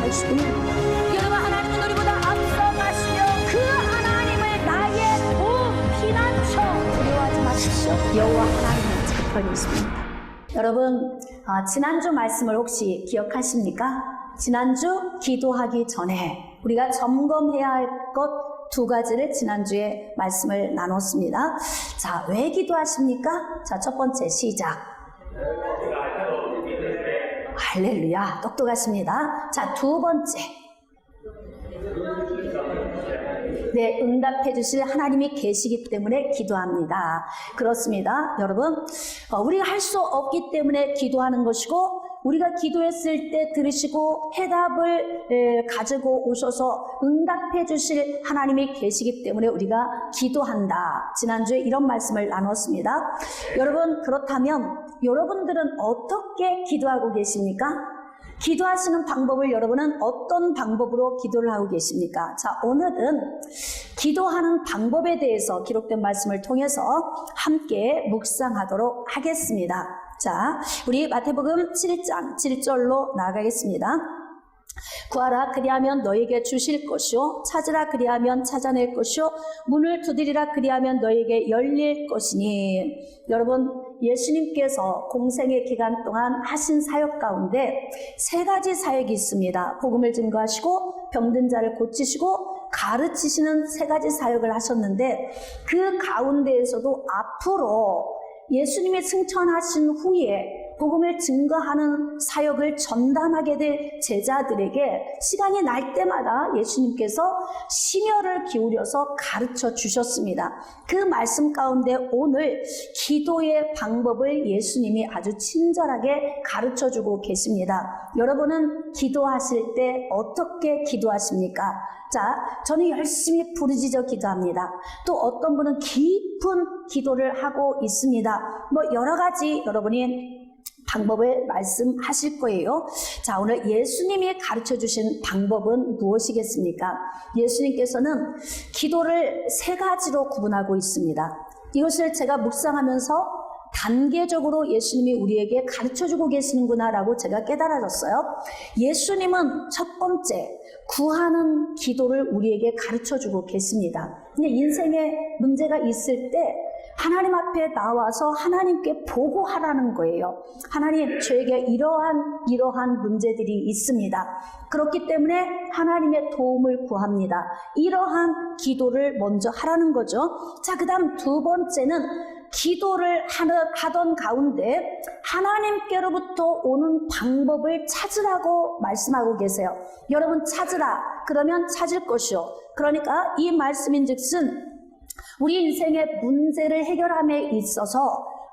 기도하시고 여러분 하나님은 우리보다 앞서가시며 그 하나님을 나의 피난처 두려워하지 마십시오. 여호와 하나님은 제 편에 있습니다. 여러분 지난주 말씀을 혹시 기억하십니까? 지난주 기도하기 전에 우리가 점검해야 할 것 두 가지를 지난주에 말씀을 나눴습니다. 자, 왜 기도하십니까? 자, 첫 번째 시작. 할렐루야, 똑똑하십니다. 자, 두 번째. 네, 응답해 주실 하나님이 계시기 때문에 기도합니다. 그렇습니다. 여러분, 우리가 할 수 없기 때문에 기도하는 것이고 우리가 기도했을 때 들으시고 해답을 가지고 오셔서 응답해 주실 하나님이 계시기 때문에 우리가 기도한다. 지난주에 이런 말씀을 나눴습니다. 여러분, 그렇다면 여러분들은 어떻게 기도하고 계십니까? 기도하시는 방법을 여러분은 어떤 방법으로 기도를 하고 계십니까? 자, 오늘은 기도하는 방법에 대해서 기록된 말씀을 통해서 함께 묵상하도록 하겠습니다. 자, 우리 마태복음 7장 7절로 나아가겠습니다. 구하라 그리하면 너에게 주실 것이요 찾으라 그리하면 찾아낼 것이요 문을 두드리라 그리하면 너에게 열릴 것이니. 여러분, 예수님께서 공생의 기간 동안 하신 사역 가운데 세 가지 사역이 있습니다. 복음을 증거하시고 병든 자를 고치시고 가르치시는 세 가지 사역을 하셨는데 그 가운데에서도 앞으로 예수님이 승천하신 후에 복음을 증거하는 사역을 전담하게 될 제자들에게 시간이 날 때마다 예수님께서 심혈을 기울여서 가르쳐 주셨습니다. 그 말씀 가운데 오늘 기도의 방법을 예수님이 아주 친절하게 가르쳐 주고 계십니다. 여러분은 기도하실 때 어떻게 기도하십니까? 자, 저는 열심히 부르짖어 기도합니다. 또 어떤 분은 깊은 기도를 하고 있습니다. 뭐 여러 가지 여러분이 방법을 말씀하실 거예요. 자, 오늘 예수님이 가르쳐 주신 방법은 무엇이겠습니까? 예수님께서는 기도를 세 가지로 구분하고 있습니다. 이것을 제가 묵상하면서 단계적으로 예수님이 우리에게 가르쳐주고 계시는구나 라고 제가 깨달아졌어요. 예수님은 첫 번째 구하는 기도를 우리에게 가르쳐주고 계십니다. 인생에 문제가 있을 때 하나님 앞에 나와서 하나님께 보고하라는 거예요. 하나님, 저에게 이러한 문제들이 있습니다. 그렇기 때문에 하나님의 도움을 구합니다. 이러한 기도를 먼저 하라는 거죠. 자, 그 다음 두 번째는 기도를 하던 가운데 하나님께로부터 오는 방법을 찾으라고 말씀하고 계세요. 여러분, 찾으라 그러면 찾을 것이요. 그러니까 이 말씀인즉슨 우리 인생의 문제를 해결함에 있어서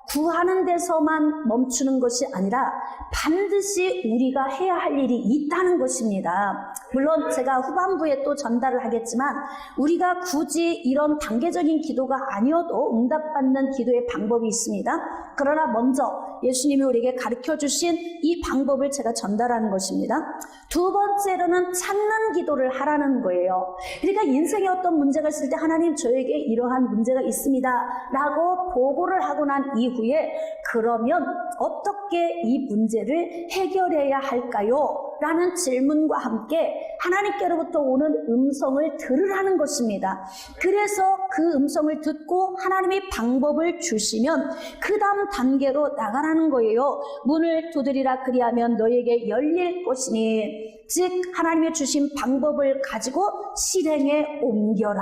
구하는 데서만 멈추는 것이 아니라 반드시 우리가 해야 할 일이 있다는 것입니다. 물론 제가 후반부에 또 전달을 하겠지만 우리가 굳이 이런 단계적인 기도가 아니어도 응답받는 기도의 방법이 있습니다. 그러나 먼저 예수님이 우리에게 가르쳐 주신 이 방법을 제가 전달하는 것입니다. 두 번째로는 찾는 기도를 하라는 거예요. 그러니까 인생에 어떤 문제가 있을 때 하나님, 저에게 이러한 문제가 있습니다 라고 보고를 하고 난 이후에 그러면 어떻게 이 문제를 해결해야 할까요? 라는 질문과 함께 하나님께로부터 오는 음성을 들으라는 것입니다. 그래서 그 음성을 듣고 하나님이 방법을 주시면 그 다음 단계로 나가라는 거예요. 문을 두드리라 그리하면 너에게 열릴 것이니, 즉 하나님이 주신 방법을 가지고 실행에 옮겨라.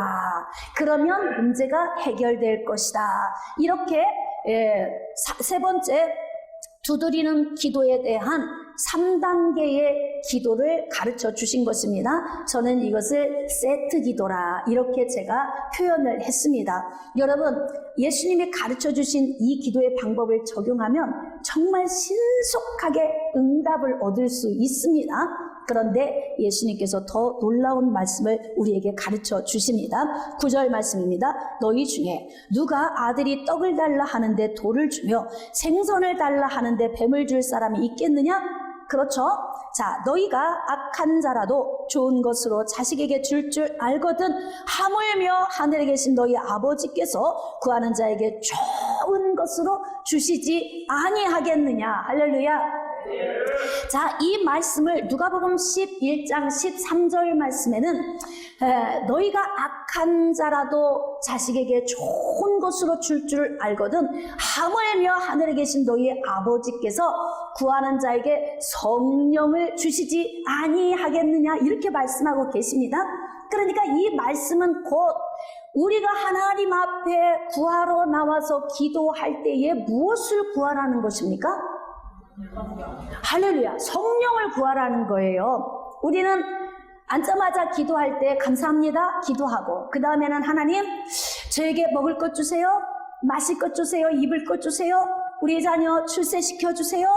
그러면 문제가 해결될 것이다. 이렇게 세 번째 두드리는 기도에 대한 3단계의 기도를 가르쳐 주신 것입니다. 저는 이것을 세트 기도라 이렇게 제가 표현을 했습니다. 여러분, 예수님이 가르쳐 주신 이 기도의 방법을 적용하면 정말 신속하게 응답을 얻을 수 있습니다. 그런데 예수님께서 더 놀라운 말씀을 우리에게 가르쳐 주십니다. 9절 말씀입니다. 너희 중에 누가 아들이 떡을 달라 하는데 돌을 주며 생선을 달라 하는데 뱀을 줄 사람이 있겠느냐? 그렇죠? 자, 너희가 악한 자라도 좋은 것으로 자식에게 줄 알거든 하물며 하늘에 계신 너희 아버지께서 구하는 자에게 좋은 것으로 주시지 아니하겠느냐. 할렐루야. 자, 이 말씀을 누가복음 11장 13절 말씀에는 너희가 악한 자라도 자식에게 좋은 것으로 줄 줄 알거든 하물며 하늘에 계신 너희의 아버지께서 구하는 자에게 성령을 주시지 아니하겠느냐 이렇게 말씀하고 계십니다. 그러니까 이 말씀은 곧 우리가 하나님 앞에 구하러 나와서 기도할 때에 무엇을 구하라는 것입니까? 할렐루야, 성령을 구하라는 거예요. 우리는 앉자마자 기도할 때 감사합니다 기도하고 그 다음에는 하나님 저에게 먹을 것 주세요, 마실 것 주세요, 입을 것 주세요, 우리 자녀 출세시켜 주세요,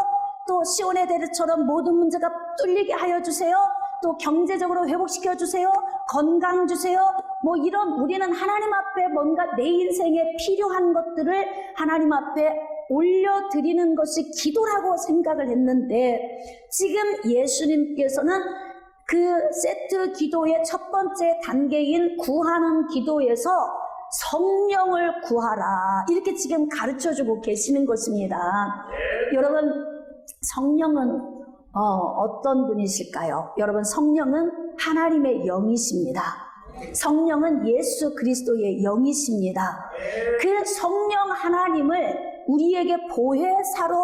또 시온의 대대처럼 모든 문제가 뚫리게 하여 주세요, 또 경제적으로 회복시켜 주세요, 건강 주세요. 뭐 이런 우리는 하나님 앞에 뭔가 내 인생에 필요한 것들을 하나님 앞에 올려드리는 것이 기도라고 생각을 했는데 지금 예수님께서는 그 세트 기도의 첫 번째 단계인 구하는 기도에서 성령을 구하라 이렇게 지금 가르쳐주고 계시는 것입니다. 여러분 성령은 어떤 분이실까요? 여러분 성령은 하나님의 영이십니다. 성령은 예수 그리스도의 영이십니다. 그 성령 하나님을 우리에게 보혜사로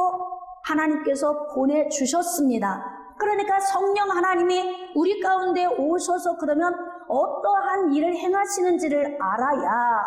하나님께서 보내주셨습니다. 그러니까 성령 하나님이 우리 가운데 오셔서 그러면 어떠한 일을 행하시는지를 알아야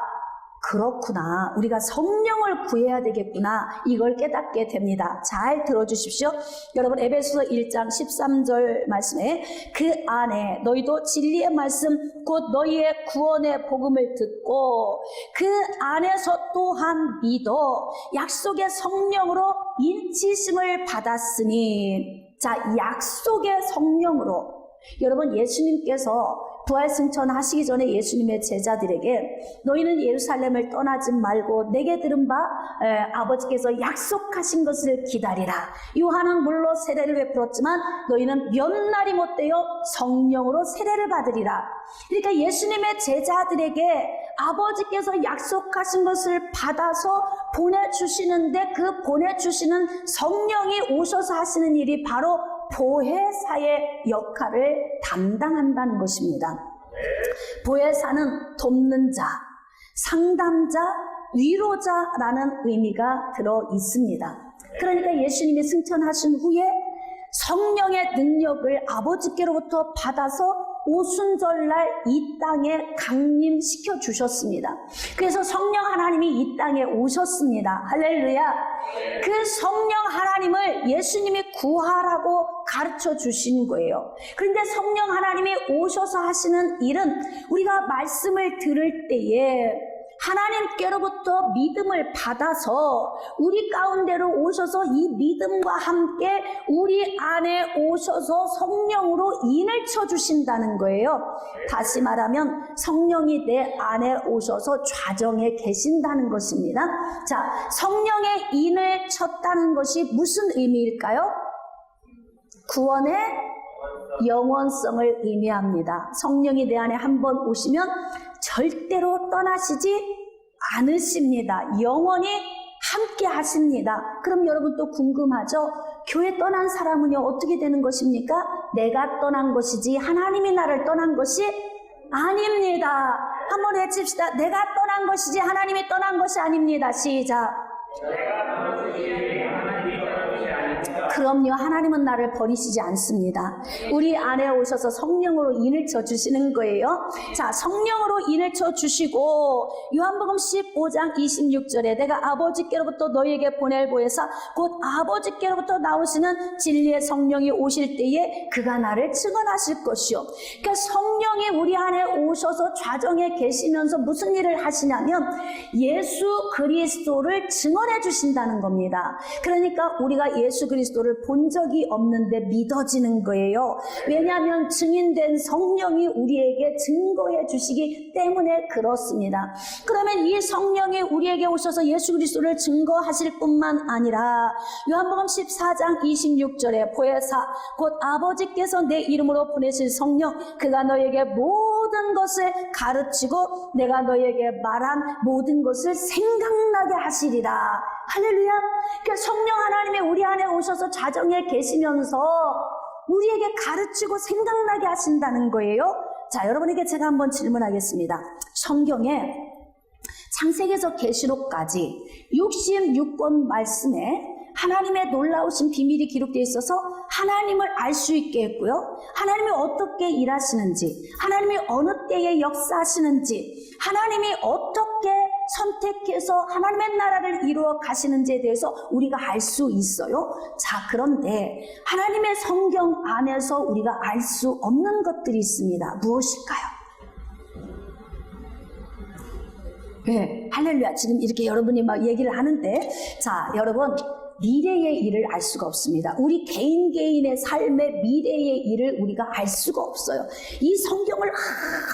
그렇구나 우리가 성령을 구해야 되겠구나 이걸 깨닫게 됩니다. 잘 들어주십시오. 여러분 에베소서 1장 13절 말씀에 그 안에 너희도 진리의 말씀 곧 너희의 구원의 복음을 듣고 그 안에서 또한 믿어 약속의 성령으로 인치심을 받았으니 자 약속의 성령으로 여러분 예수님께서 부활승천 하시기 전에 예수님의 제자들에게 너희는 예루살렘을 떠나지 말고 내게 들은 바 아버지께서 약속하신 것을 기다리라. 요한은 물로 세례를 베풀었지만 너희는 몇 날이 못되어 성령으로 세례를 받으리라. 그러니까 예수님의 제자들에게 아버지께서 약속하신 것을 받아서 보내주시는데 그 보내주시는 성령이 오셔서 하시는 일이 바로 보혜사의 역할을 담당한다는 것입니다. 보혜사는 돕는 자, 상담자, 위로자라는 의미가 들어 있습니다. 그러니까 예수님이 승천하신 후에 성령의 능력을 아버지께로부터 받아서 오순절날 이 땅에 강림시켜 주셨습니다. 그래서 성령 하나님이 이 땅에 오셨습니다. 할렐루야. 그 성령 하나님을 예수님이 구하라고 가르쳐 주신 거예요. 그런데 성령 하나님이 오셔서 하시는 일은 우리가 말씀을 들을 때에 하나님께로부터 믿음을 받아서 우리 가운데로 오셔서 이 믿음과 함께 우리 안에 오셔서 성령으로 인을 쳐주신다는 거예요. 다시 말하면 성령이 내 안에 오셔서 좌정에 계신다는 것입니다. 자, 성령의 인을 쳤다는 것이 무슨 의미일까요? 구원의 영원성을 의미합니다. 성령이 내 안에 한번 오시면 절대로 떠나시지 않으십니다. 영원히 함께 하십니다. 그럼 여러분 또 궁금하죠? 교회 떠난 사람은요 어떻게 되는 것입니까? 내가 떠난 것이지 하나님이 나를 떠난 것이 아닙니다. 한번 외칩시다. 내가 떠난 것이지 하나님이 떠난 것이 아닙니다. 시작. 그럼요. 하나님은 나를 버리시지 않습니다. 우리 안에 오셔서 성령으로 인을 쳐주시는 거예요. 자, 성령으로 인을 쳐주시고 요한복음 15장 26절에 내가 아버지께로부터 너희에게 보낼 보혜사 곧 아버지께로부터 나오시는 진리의 성령이 오실 때에 그가 나를 증언하실 것이요. 그러니까 성령이 우리 안에 오셔서 좌정에 계시면서 무슨 일을 하시냐면 예수 그리스도를 증언해 주신다는 겁니다. 그러니까 우리가 예수 그리스도를 본 적이 없는데 믿어지는 거예요. 왜냐하면 증인된 성령이 우리에게 증거해 주시기 때문에 그렇습니다. 그러면 이 성령이 우리에게 오셔서 예수 그리스도를 증거하실 뿐만 아니라 요한복음 14장 26절에 보혜사 곧 아버지께서 내 이름으로 보내실 성령 그가 너에게 모든 모든 것을 가르치고 내가 너희에게 말한 모든 것을 생각나게 하시리라. 할렐루야. 그러니까 성령 하나님이 우리 안에 오셔서 자정에 계시면서 우리에게 가르치고 생각나게 하신다는 거예요. 자, 여러분에게 제가 한번 질문하겠습니다. 성경에 창세기에서 계시록까지 66권 말씀에 하나님의 놀라우신 비밀이 기록되어 있어서 하나님을 알 수 있게 했고요. 하나님이 어떻게 일하시는지, 하나님이 어느 때에 역사하시는지, 하나님이 어떻게 선택해서 하나님의 나라를 이루어 가시는지에 대해서 우리가 알 수 있어요. 자, 그런데 하나님의 성경 안에서 우리가 알 수 없는 것들이 있습니다. 무엇일까요? 네, 할렐루야. 지금 이렇게 여러분이 막 얘기를 하는데, 자, 여러분, 미래의 일을 알 수가 없습니다. 우리 개인의 삶의 미래의 일을 우리가 알 수가 없어요. 이 성경을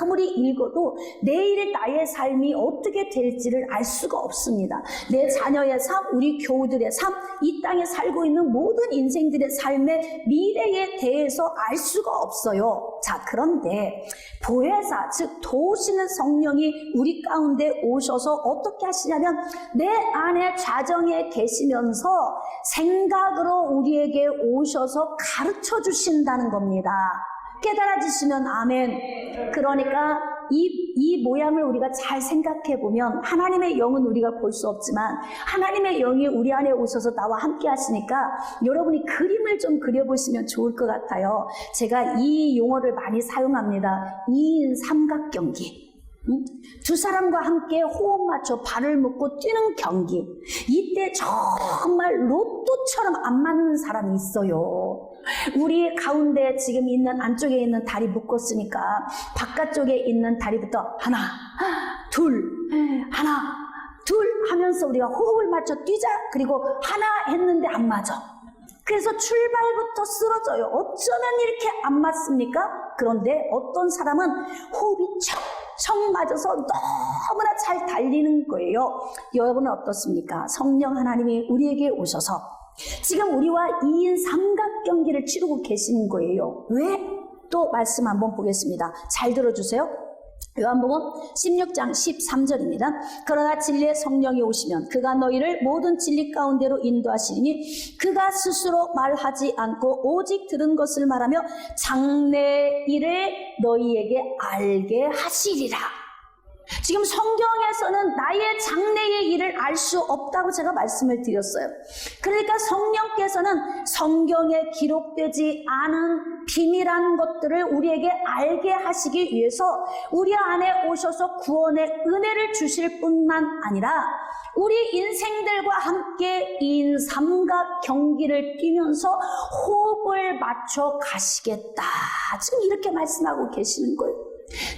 아무리 읽어도 내일 나의 삶이 어떻게 될지를 알 수가 없습니다. 내 자녀의 삶, 우리 교우들의 삶, 이 땅에 살고 있는 모든 인생들의 삶의 미래에 대해서 알 수가 없어요. 자, 그런데 보혜사, 즉 도우시는 성령이 우리 가운데 오셔서 어떻게 하시냐면 내 안에 자정에 계시면서 생각으로 우리에게 오셔서 가르쳐 주신다는 겁니다. 깨달아지시면 아멘. 그러니까 이 모양을 우리가 잘 생각해 보면 하나님의 영은 우리가 볼 수 없지만 하나님의 영이 우리 안에 오셔서 나와 함께 하시니까 여러분이 그림을 좀 그려보시면 좋을 것 같아요. 제가 이 용어를 많이 사용합니다. 2인 삼각경기. 두 사람과 함께 호흡 맞춰 발을 묶고 뛰는 경기. 이때 정말 로또처럼 안 맞는 사람이 있어요. 우리 가운데 지금 있는 안쪽에 있는 다리 묶었으니까 바깥쪽에 있는 다리부터 하나, 둘, 하나, 둘 하면서 우리가 호흡을 맞춰 뛰자. 그리고 하나 했는데 안 맞아. 그래서 출발부터 쓰러져요. 어쩌면 이렇게 안 맞습니까? 그런데 어떤 사람은 호흡이 척 맞아서 너무나 잘 달리는 거예요. 여러분은 어떻습니까? 성령 하나님이 우리에게 오셔서 지금 우리와 2인 삼각경기를 치르고 계시는 거예요. 왜? 또 말씀 한번 보겠습니다. 잘 들어주세요. 요한복음 16장 13절입니다. 그러나 진리의 성령이 오시면 그가 너희를 모든 진리 가운데로 인도하시니 그가 스스로 말하지 않고 오직 들은 것을 말하며 장래 일을 너희에게 알게 하시리라. 지금 성경에서는 나의 장래의 일을 알 수 없다고 제가 말씀을 드렸어요. 그러니까 성령께서는 성경에 기록되지 않은 비밀한 것들을 우리에게 알게 하시기 위해서 우리 안에 오셔서 구원의 은혜를 주실 뿐만 아니라 우리 인생들과 함께 인 삼각 경기를 뛰면서 호흡을 맞춰 가시겠다. 지금 이렇게 말씀하고 계시는 거예요.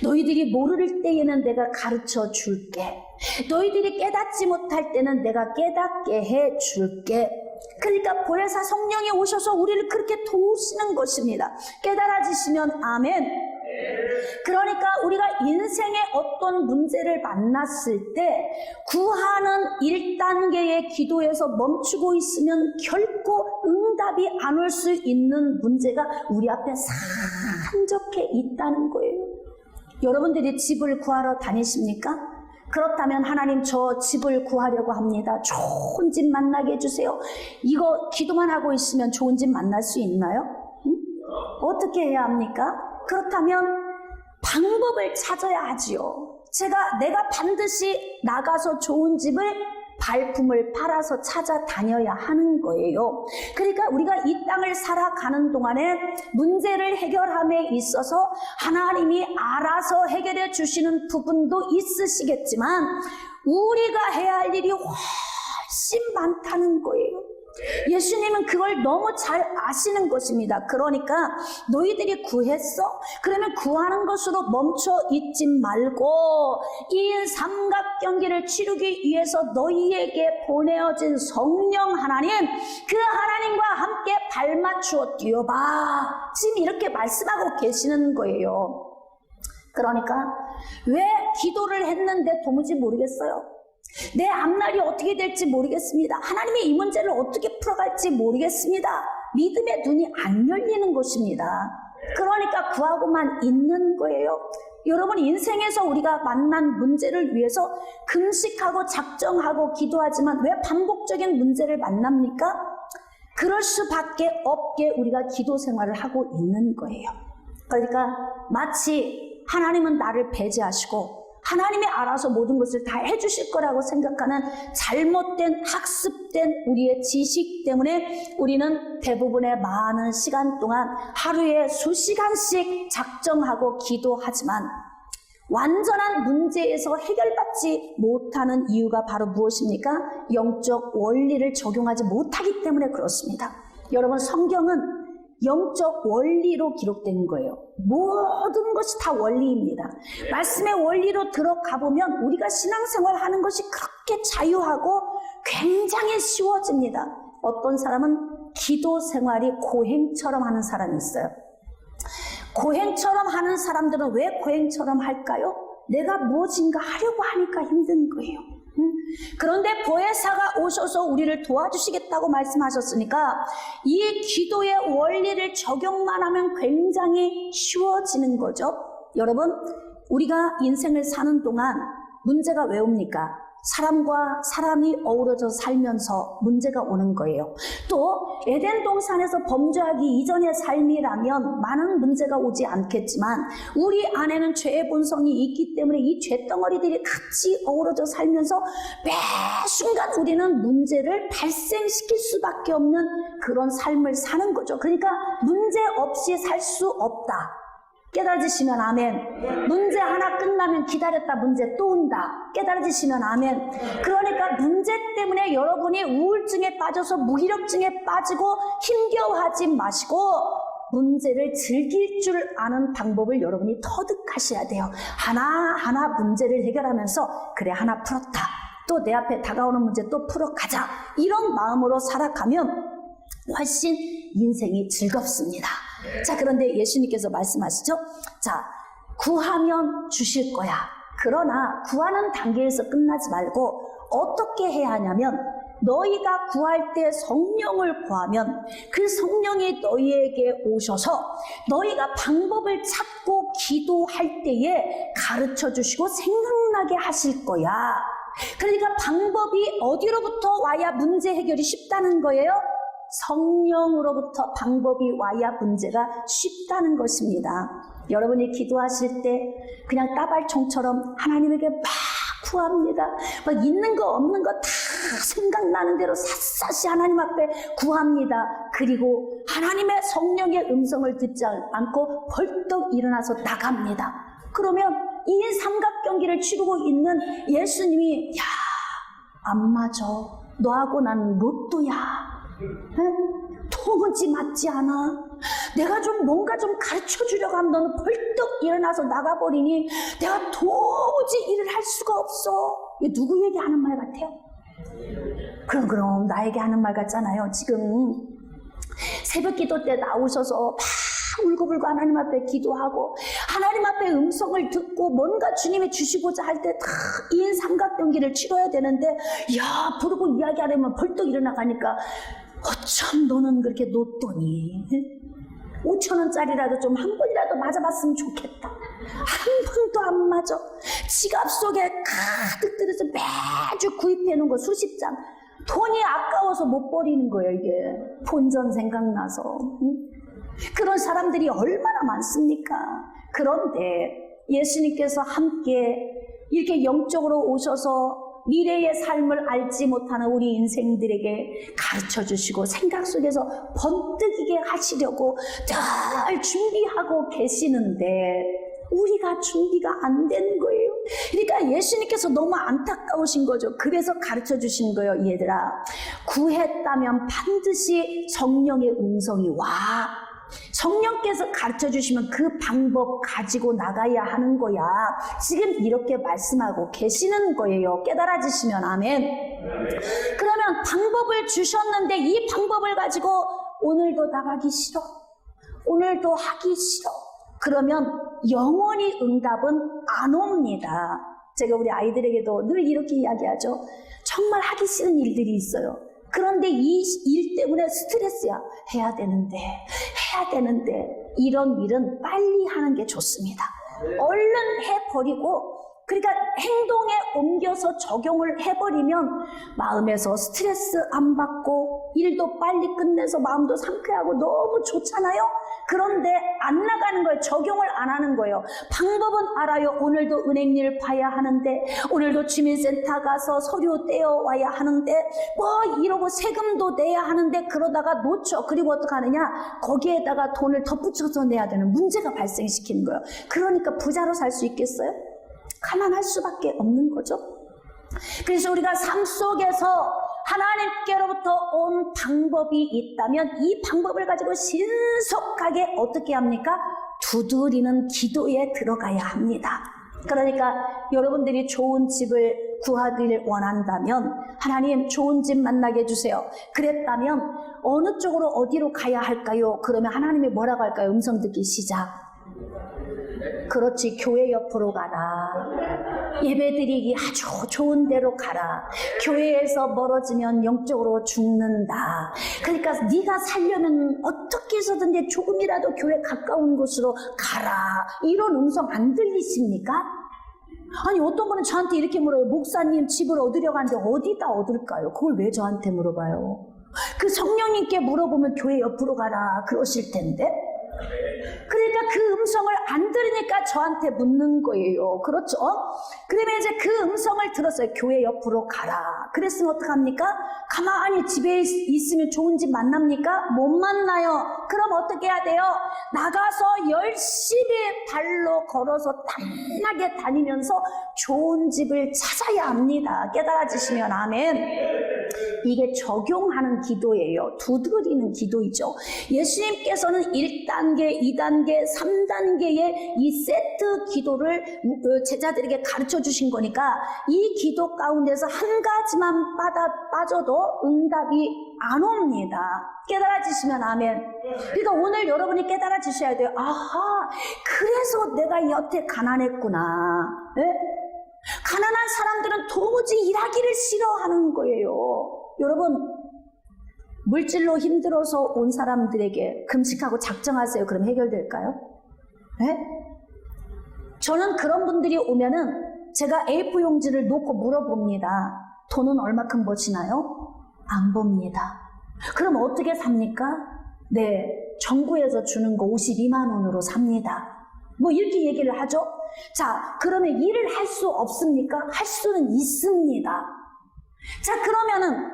너희들이 모를 때에는 내가 가르쳐 줄게. 너희들이 깨닫지 못할 때는 내가 깨닫게 해 줄게. 그러니까 보혜사 성령이 오셔서 우리를 그렇게 도우시는 것입니다. 깨달아지시면 아멘. 그러니까 우리가 인생의 어떤 문제를 만났을 때 구하는 1단계의 기도에서 멈추고 있으면 결코 응답이 안 올 수 있는 문제가 우리 앞에 산적해 있다는 거예요. 여러분들이 집을 구하러 다니십니까? 그렇다면 하나님 저 집을 구하려고 합니다. 좋은 집 만나게 해주세요. 이거 기도만 하고 있으면 좋은 집 만날 수 있나요? 응? 어떻게 해야 합니까? 그렇다면 방법을 찾아야 하지요. 내가 반드시 나가서 좋은 집을 발품을 팔아서 찾아다녀야 하는 거예요. 그러니까 우리가 이 땅을 살아가는 동안에 문제를 해결함에 있어서 하나님이 알아서 해결해 주시는 부분도 있으시겠지만 우리가 해야 할 일이 훨씬 많다는 거예요. 예수님은 그걸 너무 잘 아시는 것입니다. 그러니까 너희들이 구했어? 그러면 구하는 것으로 멈춰 있지 말고 이 삼각경기를 치르기 위해서 너희에게 보내어진 성령 하나님, 그 하나님과 함께 발맞추어 뛰어봐. 지금 이렇게 말씀하고 계시는 거예요. 그러니까 왜 기도를 했는데 도무지 모르겠어요. 내 앞날이 어떻게 될지 모르겠습니다. 하나님이 이 문제를 어떻게 풀어갈지 모르겠습니다. 믿음의 눈이 안 열리는 것입니다. 그러니까 구하고만 있는 거예요. 여러분 인생에서 우리가 만난 문제를 위해서 금식하고 작정하고 기도하지만 왜 반복적인 문제를 만납니까? 그럴 수밖에 없게 우리가 기도 생활을 하고 있는 거예요. 그러니까 마치 하나님은 나를 배제하시고 하나님이 알아서 모든 것을 다 해주실 거라고 생각하는 잘못된 학습된 우리의 지식 때문에 우리는 대부분의 많은 시간 동안 하루에 수시간씩 작정하고 기도하지만 완전한 문제에서 해결받지 못하는 이유가 바로 무엇입니까? 영적 원리를 적용하지 못하기 때문에 그렇습니다. 여러분 성경은 영적 원리로 기록된 거예요. 모든 것이 다 원리입니다. 말씀의 원리로 들어가 보면 우리가 신앙생활 하는 것이 그렇게 자유하고 굉장히 쉬워집니다. 어떤 사람은 기도 생활이 고행처럼 하는 사람이 있어요. 고행처럼 하는 사람들은 왜 고행처럼 할까요? 내가 무엇인가 하려고 하니까 힘든 거예요. 그런데 보혜사가 오셔서 우리를 도와주시겠다고 말씀하셨으니까 이 기도의 원리를 적용만 하면 굉장히 쉬워지는 거죠. 여러분, 우리가 인생을 사는 동안 문제가 왜 옵니까? 사람과 사람이 어우러져 살면서 문제가 오는 거예요. 또 에덴 동산에서 범죄하기 이전의 삶이라면 많은 문제가 오지 않겠지만 우리 안에는 죄의 본성이 있기 때문에 이 죄덩어리들이 같이 어우러져 살면서 매 순간 우리는 문제를 발생시킬 수밖에 없는 그런 삶을 사는 거죠. 그러니까 문제 없이 살 수 없다. 깨달아지시면 아멘. 문제 하나 끝나면 기다렸다 문제 또 온다. 깨달아지시면 아멘. 그러니까 문제 때문에 여러분이 우울증에 빠져서 무기력증에 빠지고 힘겨워하지 마시고 문제를 즐길 줄 아는 방법을 여러분이 터득하셔야 돼요. 하나하나 문제를 해결하면서 그래 하나 풀었다. 또 내 앞에 다가오는 문제 또 풀어가자. 이런 마음으로 살아가면 훨씬 인생이 즐겁습니다. 자, 그런데 예수님께서 말씀하시죠. 자, 구하면 주실 거야. 그러나 구하는 단계에서 끝나지 말고 어떻게 해야 하냐면 너희가 구할 때 성령을 구하면 그 성령이 너희에게 오셔서 너희가 방법을 찾고 기도할 때에 가르쳐 주시고 생각나게 하실 거야. 그러니까 방법이 어디로부터 와야 문제 해결이 쉽다는 거예요? 성령으로부터 방법이 와야 문제가 쉽다는 것입니다. 여러분이 기도하실 때 그냥 따발총처럼 하나님에게 막 구합니다. 막 있는 거 없는 거 다 생각나는 대로 샅샅이 하나님 앞에 구합니다. 그리고 하나님의 성령의 음성을 듣지 않고 벌떡 일어나서 나갑니다. 그러면 이 삼각경기를 치르고 있는 예수님이 야, 안 맞아. 너하고 나는 로또야. 도무지 맞지 않아. 내가 좀 뭔가 좀 가르쳐 주려고 하면 너는 벌떡 일어나서 나가버리니 내가 도무지 일을 할 수가 없어. 이게 누구 얘기하는 말 같아요? 그럼 나에게 하는 말 같잖아요. 지금 새벽 기도 때 나오셔서 막 울고불고 하나님 앞에 기도하고 하나님 앞에 음성을 듣고 뭔가 주님이 주시고자 할 때 다 이 삼각경기를 치러야 되는데 야 부르고 이야기하려면 벌떡 일어나가니까 어쩜 너는 그렇게 놓더니 5,000원짜리라도 좀 한 번이라도 맞아봤으면 좋겠다. 한 번도 안 맞아. 지갑 속에 가득 들어서 매주 구입해 놓은 거 수십 장. 돈이 아까워서 못 버리는 거예요. 이게 본전 생각나서. 그런 사람들이 얼마나 많습니까? 그런데 예수님께서 함께 이렇게 영적으로 오셔서 미래의 삶을 알지 못하는 우리 인생들에게 가르쳐 주시고 생각 속에서 번뜩이게 하시려고 늘 준비하고 계시는데 우리가 준비가 안 되는 거예요. 그러니까 예수님께서 너무 안타까우신 거죠. 그래서 가르쳐 주신 거예요. 얘들아, 구했다면 반드시 성령의 음성이 와. 성령께서 가르쳐 주시면 그 방법 가지고 나가야 하는 거야. 지금 이렇게 말씀하고 계시는 거예요. 깨달아지시면 아멘. 그러면 방법을 주셨는데 이 방법을 가지고 오늘도 나가기 싫어. 오늘도 하기 싫어. 그러면 영원히 응답은 안 옵니다. 제가 우리 아이들에게도 늘 이렇게 이야기하죠. 정말 하기 싫은 일들이 있어요. 그런데 이 일 때문에 스트레스야. 해야 되는데 이런 일은 빨리 하는 게 좋습니다. 얼른 해버리고, 그러니까 행동에 옮겨서 적용을 해버리면 마음에서 스트레스 안 받고 일도 빨리 끝내서 마음도 상쾌하고 너무 좋잖아요. 그런데 안 나가는 거예요. 적용을 안 하는 거예요. 방법은 알아요. 오늘도 은행일 봐야 하는데, 오늘도 주민센터 가서 서류 떼어와야 하는데, 뭐 이러고 세금도 내야 하는데, 그러다가 놓쳐. 그리고 어떻게 하느냐, 거기에다가 돈을 덧붙여서 내야 되는 문제가 발생시키는 거예요. 그러니까 부자로 살 수 있겠어요? 가난할 수밖에 없는 거죠. 그래서 우리가 삶 속에서 하나님께로부터 온 방법이 있다면 이 방법을 가지고 신속하게 어떻게 합니까? 두드리는 기도에 들어가야 합니다. 그러니까 여러분들이 좋은 집을 구하기를 원한다면 하나님 좋은 집 만나게 해주세요. 그랬다면 어느 쪽으로 어디로 가야 할까요? 그러면 하나님이 뭐라고 할까요? 음성 듣기 시작. 그렇지, 교회 옆으로 가라. 예배드리기 아주 좋은 데로 가라. 교회에서 멀어지면 영적으로 죽는다. 그러니까 네가 살려면 어떻게 해서든지 조금이라도 교회 가까운 곳으로 가라. 이런 음성 안 들리십니까? 아니 어떤 분은 저한테 이렇게 물어요. 목사님 집을 얻으려고 하는데 어디다 얻을까요? 그걸 왜 저한테 물어봐요? 그 성령님께 물어보면 교회 옆으로 가라 그러실 텐데. 그러니까 그 음성을 안 들으니까 저한테 묻는 거예요. 그렇죠? 그러면 이제 그 음성을 들었어요. 교회 옆으로 가라. 그랬으면 어떡합니까? 가만히 집에 있으면 좋은 집 만납니까? 못 만나요. 그럼 어떻게 해야 돼요? 나가서 열심히 발로 걸어서 탐나게 다니면서 좋은 집을 찾아야 합니다. 깨달아지시면 아멘. 이게 적용하는 기도예요. 두드리는 기도이죠. 예수님께서는 1단계, 2단계, 3단계의 이 세트 기도를 제자들에게 가르쳐 주신 거니까 이 기도 가운데서 한 가지만 빠져도 응답이 안 옵니다. 깨달아지시면 아멘. 그러니까 오늘 여러분이 깨달아지셔야 돼요. 아하, 그래서 내가 여태 가난했구나. 네? 가난한 사람들은 도무지 일하기를 싫어하는 거예요. 여러분, 물질로 힘들어서 온 사람들에게 금식하고 작정하세요. 그럼 해결될까요? 네? 저는 그런 분들이 오면은 제가 A4 용지를 놓고 물어봅니다. 돈은 얼마큼 버시나요? 안 봅니다. 그럼 어떻게 삽니까? 네, 정부에서 주는 거 52만 원으로 삽니다. 뭐 이렇게 얘기를 하죠. 자, 그러면 일을 할 수 없습니까? 할 수는 있습니다. 자, 그러면은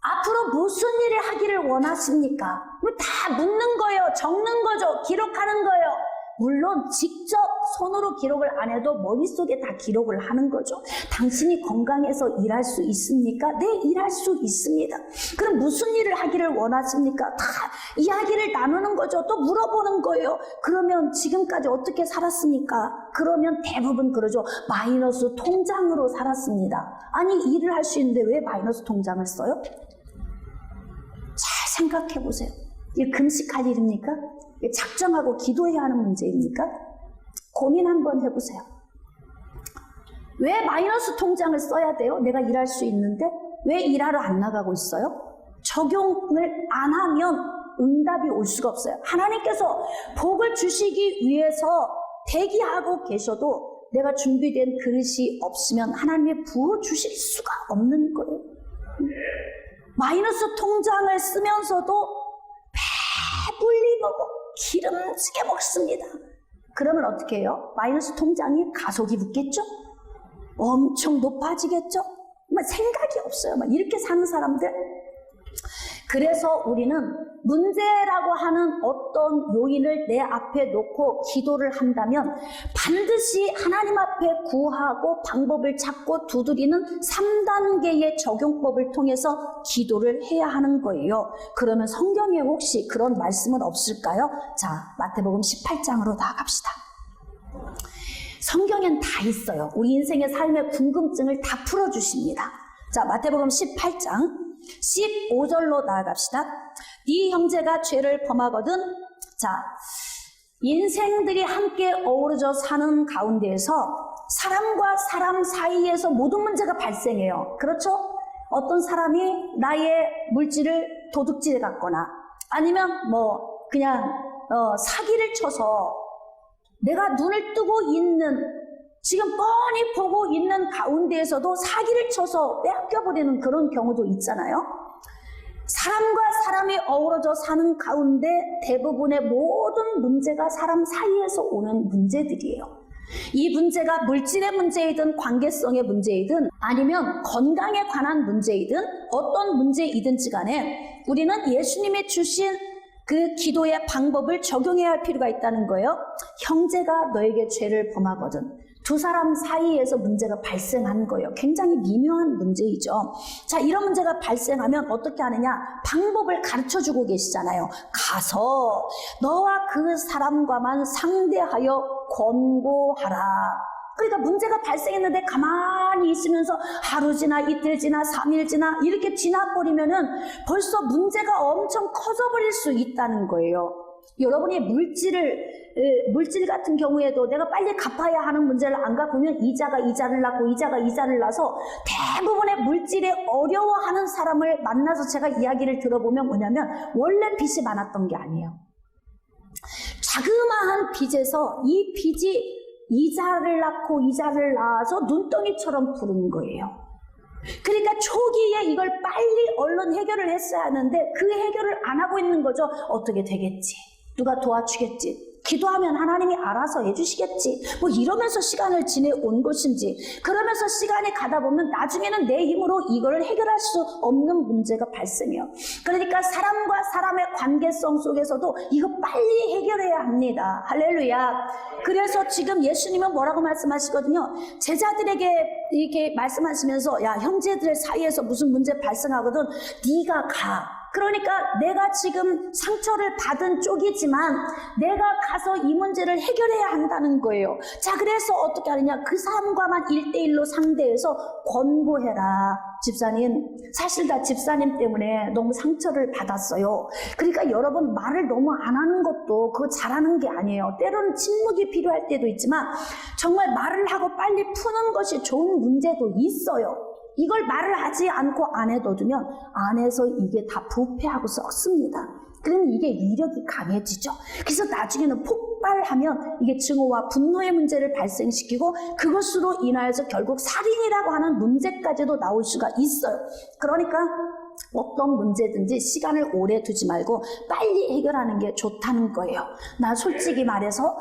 앞으로 무슨 일을 하기를 원하십니까? 다 묻는 거예요. 적는 거죠. 기록하는 거예요. 물론 직접 손으로 기록을 안 해도 머릿속에 다 기록을 하는 거죠. 당신이 건강해서 일할 수 있습니까? 네, 일할 수 있습니다. 그럼 무슨 일을 하기를 원하십니까? 다 이야기를 나누는 거죠. 또 물어보는 거예요. 그러면 지금까지 어떻게 살았습니까? 그러면 대부분 그러죠. 마이너스 통장으로 살았습니다. 아니, 일을 할 수 있는데 왜 마이너스 통장을 써요? 잘 생각해 보세요. 이게 금식할 일입니까? 작정하고 기도해야 하는 문제입니까? 고민 한번 해보세요. 왜 마이너스 통장을 써야 돼요? 내가 일할 수 있는데 왜 일하러 안 나가고 있어요? 적용을 안 하면 응답이 올 수가 없어요. 하나님께서 복을 주시기 위해서 대기하고 계셔도 내가 준비된 그릇이 없으면 하나님이 부어주실 수가 없는 거예요. 마이너스 통장을 쓰면서도 배불리 먹고 기름지게 먹습니다. 그러면 어떻게 해요? 마이너스 통장이 가속이 붙겠죠? 엄청 높아지겠죠? 생각이 없어요. 이렇게 사는 사람들. 그래서 우리는 문제라고 하는 어떤 요인을 내 앞에 놓고 기도를 한다면 반드시 하나님 앞에 구하고 방법을 찾고 두드리는 3단계의 적용법을 통해서 기도를 해야 하는 거예요. 그러면 성경에 혹시 그런 말씀은 없을까요? 자, 마태복음 18장으로 나아갑시다. 성경엔 다 있어요. 우리 인생의 삶의 궁금증을 다 풀어주십니다. 자, 마태복음 18장 15절로 나아갑시다. 네 형제가 죄를 범하거든. 자, 인생들이 함께 어우러져 사는 가운데에서 사람과 사람 사이에서 모든 문제가 발생해요. 그렇죠? 어떤 사람이 나의 물질을 도둑질해 갔거나 아니면 그냥 사기를 쳐서 내가 눈을 뜨고 있는, 지금 뻔히 보고 있는 가운데에서도 사기를 쳐서 빼앗겨버리는 그런 경우도 있잖아요. 사람과 사람이 어우러져 사는 가운데 대부분의 모든 문제가 사람 사이에서 오는 문제들이에요. 이 문제가 물질의 문제이든 관계성의 문제이든 아니면 건강에 관한 문제이든 어떤 문제이든지 간에 우리는 예수님이 주신 그 기도의 방법을 적용해야 할 필요가 있다는 거예요. 형제가 너에게 죄를 범하거든. 두 사람 사이에서 문제가 발생한 거예요. 굉장히 미묘한 문제이죠. 자, 이런 문제가 발생하면 어떻게 하느냐? 방법을 가르쳐주고 계시잖아요. 가서 너와 그 사람과만 상대하여 권고하라. 그러니까 문제가 발생했는데 가만히 있으면서 하루 지나 이틀 지나 3일 지나 이렇게 지나버리면은 벌써 문제가 엄청 커져버릴 수 있다는 거예요. 여러분이 물질 같은 경우에도 내가 빨리 갚아야 하는 문제를 안 갚으면 이자가 이자를 낳고 이자가 이자를 낳아서 대부분의 물질에 어려워하는 사람을 만나서 제가 이야기를 들어보면 뭐냐면 원래 빚이 많았던 게 아니에요. 자그마한 빚에서 이 빚이 이자를 낳고 이자를 낳아서 눈덩이처럼 부른 거예요. 그러니까 초기에 이걸 빨리 얼른 해결을 했어야 하는데 그 해결을 안 하고 있는 거죠. 어떻게 되겠지? 누가 도와주겠지? 기도하면 하나님이 알아서 해주시겠지? 뭐 이러면서 시간을 지내온 것인지, 그러면서 시간이 가다 보면 나중에는 내 힘으로 이걸 해결할 수 없는 문제가 발생해요. 그러니까 사람과 사람의 관계성 속에서도 이거 빨리 해결해야 합니다. 할렐루야. 그래서 지금 예수님은 뭐라고 말씀하시거든요. 제자들에게 이렇게 말씀하시면서 야, 형제들 사이에서 무슨 문제 발생하거든 네가 가. 그러니까 내가 지금 상처를 받은 쪽이지만 내가 가서 이 문제를 해결해야 한다는 거예요. 자, 그래서 어떻게 하느냐? 그 사람과만 1대1로 상대해서 권고해라. 집사님, 사실 다 집사님 때문에 너무 상처를 받았어요. 그러니까 여러분, 말을 너무 안 하는 것도 그거 잘하는 게 아니에요. 때로는 침묵이 필요할 때도 있지만 정말 말을 하고 빨리 푸는 것이 좋은 문제도 있어요. 이걸 말을 하지 않고 안에 둬두면 안에서 이게 다 부패하고 썩습니다. 그러면 이게 위력이 강해지죠. 그래서 나중에는 폭발하면 이게 증오와 분노의 문제를 발생시키고 그것으로 인하여서 결국 살인이라고 하는 문제까지도 나올 수가 있어요. 그러니까 어떤 문제든지 시간을 오래 두지 말고 빨리 해결하는 게 좋다는 거예요. 나 솔직히 말해서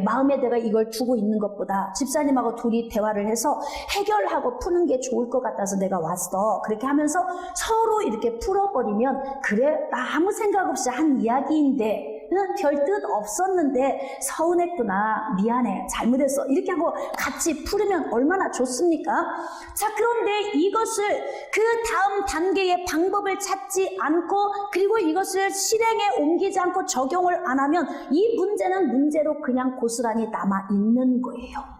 마음에 내가 이걸 두고 있는 것보다 집사님하고 둘이 대화를 해서 해결하고 푸는 게 좋을 것 같아서 내가 왔어. 그렇게 하면서 서로 이렇게 풀어버리면 그래, 나 아무 생각 없이 한 이야기인데 별 뜻 없었는데 서운했구나, 미안해, 잘못했어, 이렇게 하고 같이 풀으면 얼마나 좋습니까? 자, 그런데 이것을 그 다음 단계의 방법을 찾지 않고 그리고 이것을 실행에 옮기지 않고 적용을 안 하면 이 문제는 문제로 그냥 고스란히 남아 있는 거예요.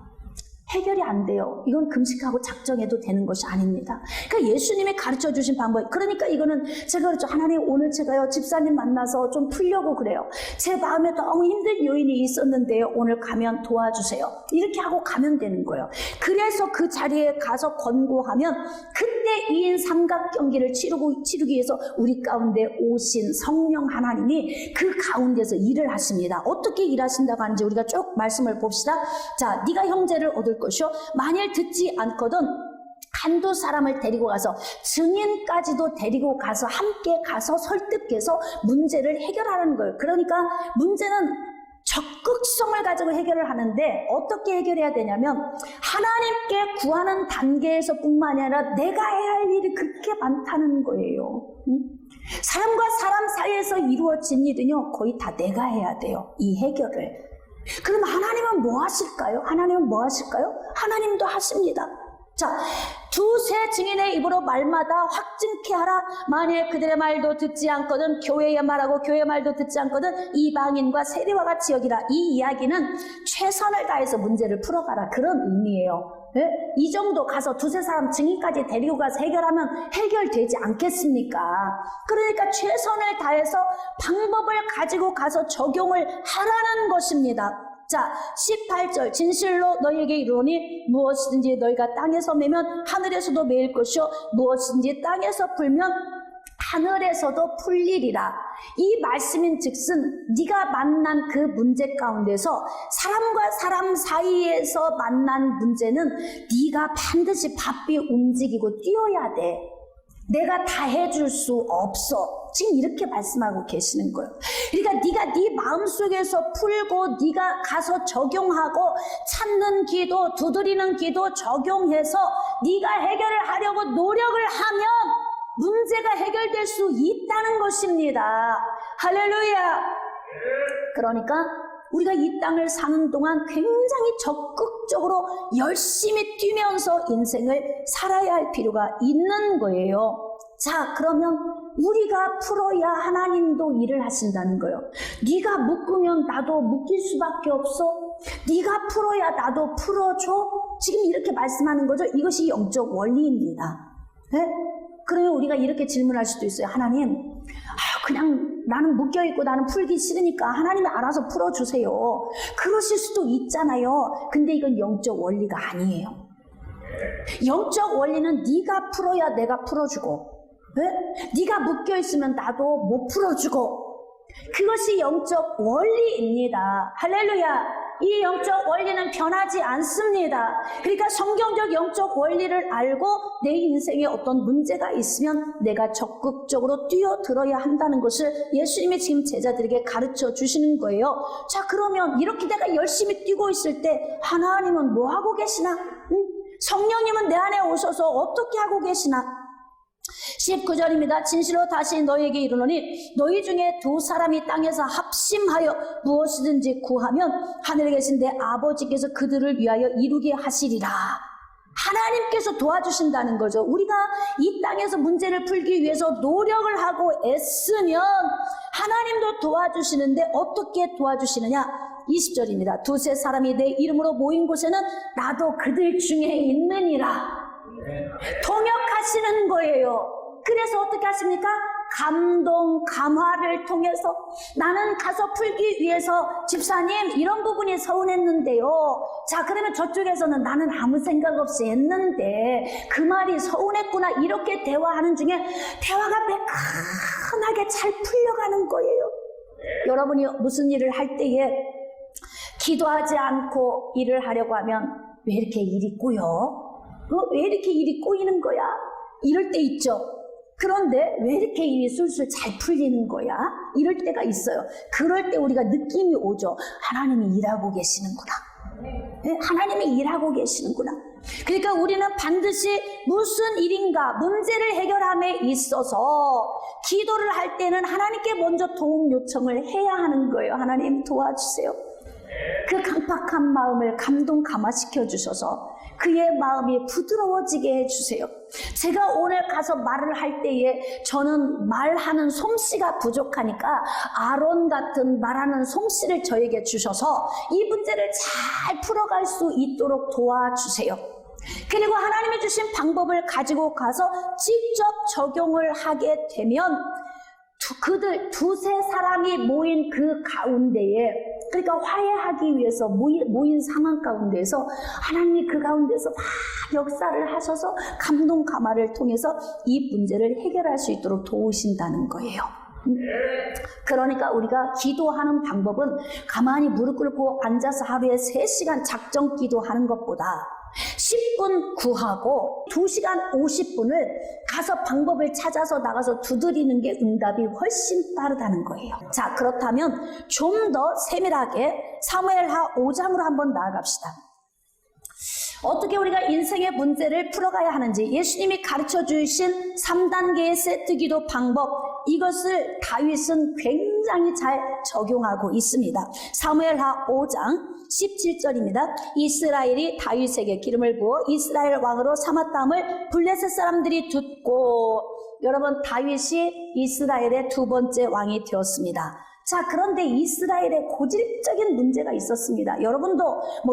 해결이 안 돼요. 이건 금식하고 작정해도 되는 것이 아닙니다. 그러니까 예수님이 가르쳐 주신 방법, 그러니까 이거는 제가 그렇죠. 하나님, 오늘 제가요 집사님 만나서 좀 풀려고 그래요. 제 마음에 너무 힘든 요인이 있었는데요, 오늘 가면 도와주세요. 이렇게 하고 가면 되는 거예요. 그래서 그 자리에 가서 권고하면 그때 2인 삼각경기를 치르기 위해서 우리 가운데 오신 성령 하나님이 그 가운데서 일을 하십니다. 어떻게 일하신다고 하는지 우리가 쭉 말씀을 봅시다. 자, 네가 형제를 얻을 것이요 만일 듣지 않거든 한두 사람을 데리고 가서 증인까지도 데리고 가서 함께 가서 설득해서 문제를 해결하는 거예요. 그러니까 문제는 적극성을 가지고 해결을 하는데 어떻게 해결해야 되냐면 하나님께 구하는 단계에서 뿐만이 아니라 내가 해야 할 일이 그렇게 많다는 거예요. 사람과 사람 사이에서 이루어진 일은요 거의 다 내가 해야 돼요. 이 해결을. 그럼 하나님은 뭐 하실까요? 하나님은 뭐 하실까요? 하나님도 하십니다. 자, 두세 증인의 입으로 말마다 확증케 하라. 만일 그들의 말도 듣지 않거든 교회의 말하고 교회의 말도 듣지 않거든 이방인과 세리와 같이 여기라. 이 이야기는 최선을 다해서 문제를 풀어가라, 그런 의미예요. 네? 이 정도 가서 두세 사람 증인까지 데리고 가서 해결하면 해결되지 않겠습니까? 그러니까 최선을 다해서 방법을 가지고 가서 적용을 하라는 것입니다. 자, 18절 진실로 너희에게 이르노니 무엇이든지 너희가 땅에서 매면 하늘에서도 매일 것이요 무엇이든지 땅에서 풀면 하늘에서도 풀리리라. 이 말씀인 즉슨 네가 만난 그 문제 가운데서 사람과 사람 사이에서 만난 문제는 네가 반드시 바삐 움직이고 뛰어야 돼. 내가 다 해줄 수 없어. 지금 이렇게 말씀하고 계시는 거예요. 그러니까 네가 네 마음속에서 풀고 네가 가서 적용하고 찾는 기도, 두드리는 기도 적용해서 네가 해결을 하려고 노력을 하면 문제가 해결될 수 있다는 것입니다. 할렐루야. 그러니까 우리가 이 땅을 사는 동안 굉장히 적극적으로 열심히 뛰면서 인생을 살아야 할 필요가 있는 거예요. 자, 그러면 우리가 풀어야 하나님도 일을 하신다는 거예요. 네가 묶으면 나도 묶일 수밖에 없어. 네가 풀어야 나도 풀어줘. 지금 이렇게 말씀하는 거죠. 이것이 영적 원리입니다. 네? 그러면 우리가 이렇게 질문할 수도 있어요. 하나님, 그냥 나는 묶여있고 나는 풀기 싫으니까 하나님이 알아서 풀어주세요. 그러실 수도 있잖아요. 근데 이건 영적 원리가 아니에요. 영적 원리는 네가 풀어야 내가 풀어주고, 네? 네가 묶여있으면 나도 못 풀어주고, 그것이 영적 원리입니다. 할렐루야. 이 영적 원리는 변하지 않습니다. 그러니까 성경적 영적 원리를 알고 내 인생에 어떤 문제가 있으면 내가 적극적으로 뛰어들어야 한다는 것을 예수님이 지금 제자들에게 가르쳐 주시는 거예요. 자, 그러면 이렇게 내가 열심히 뛰고 있을 때 하나님은 뭐 하고 계시나? 성령님은 내 안에 오셔서 어떻게 하고 계시나? 19절입니다. 진실로 다시 너희에게 이르노니 너희 중에 두 사람이 땅에서 합심하여 무엇이든지 구하면 하늘에 계신 내 아버지께서 그들을 위하여 이루게 하시리라. 하나님께서 도와주신다는 거죠. 우리가 이 땅에서 문제를 풀기 위해서 노력을 하고 애쓰면 하나님도 도와주시는데 어떻게 도와주시느냐? 20절입니다. 두세 사람이 내 이름으로 모인 곳에는 나도 그들 중에 있느니라. 통역하시는 거예요. 그래서 어떻게 하십니까? 감동, 감화를 통해서 나는 가서 풀기 위해서 집사님 이런 부분이 서운했는데요. 자, 그러면 저쪽에서는 나는 아무 생각 없이 했는데 그 말이 서운했구나. 이렇게 대화하는 중에 대화가 매끈하게 잘 풀려가는 거예요. 여러분이 무슨 일을 할 때에 기도하지 않고 일을 하려고 하면 왜 이렇게 일이 꼬여? 왜 이렇게 일이 꼬이는 거야? 이럴 때 있죠. 그런데 왜 이렇게 일이 술술 잘 풀리는 거야? 이럴 때가 있어요. 그럴 때 우리가 느낌이 오죠. 하나님이 일하고 계시는구나. 네? 하나님이 일하고 계시는구나. 그러니까 우리는 반드시 무슨 일인가 문제를 해결함에 있어서 기도를 할 때는 하나님께 먼저 도움 요청을 해야 하는 거예요. 하나님 도와주세요. 그 강팍한 마음을 감동 감화시켜 주셔서 그의 마음이 부드러워지게 해주세요. 제가 오늘 가서 말을 할 때에 저는 말하는 솜씨가 부족하니까 아론 같은 말하는 솜씨를 저에게 주셔서 이 문제를 잘 풀어갈 수 있도록 도와주세요. 그리고 하나님이 주신 방법을 가지고 가서 직접 적용을 하게 되면 그들 두세 사람이 모인 그 가운데에, 그러니까 화해하기 위해서 모인 상황 가운데서 하나님이 그 가운데서 막 역사를 하셔서 감동 감화를 통해서 이 문제를 해결할 수 있도록 도우신다는 거예요. 그러니까 우리가 기도하는 방법은 가만히 무릎 꿇고 앉아서 하루에 3시간 작정 기도하는 것보다 10분 구하고 2시간 50분을 가서 방법을 찾아서 나가서 두드리는 게 응답이 훨씬 빠르다는 거예요. 자, 그렇다면 좀 더 세밀하게 사무엘하 5장으로 한번 나아갑시다. 어떻게 우리가 인생의 문제를 풀어가야 하는지 예수님이 가르쳐 주신 3단계의 세트 기도 방법, 이것을 다윗은 굉장히 잘 적용하고 있습니다. 사무엘하 5장 17절입니다. 이스라엘이 다윗에게 기름을 부어 이스라엘 왕으로 삼았다함을 블레셋 사람들이 듣고, 여러분 다윗이 이스라엘의 2번째 왕이 되었습니다. 자, 그런데 이스라엘에 고질적인 문제가 있었습니다. 여러분도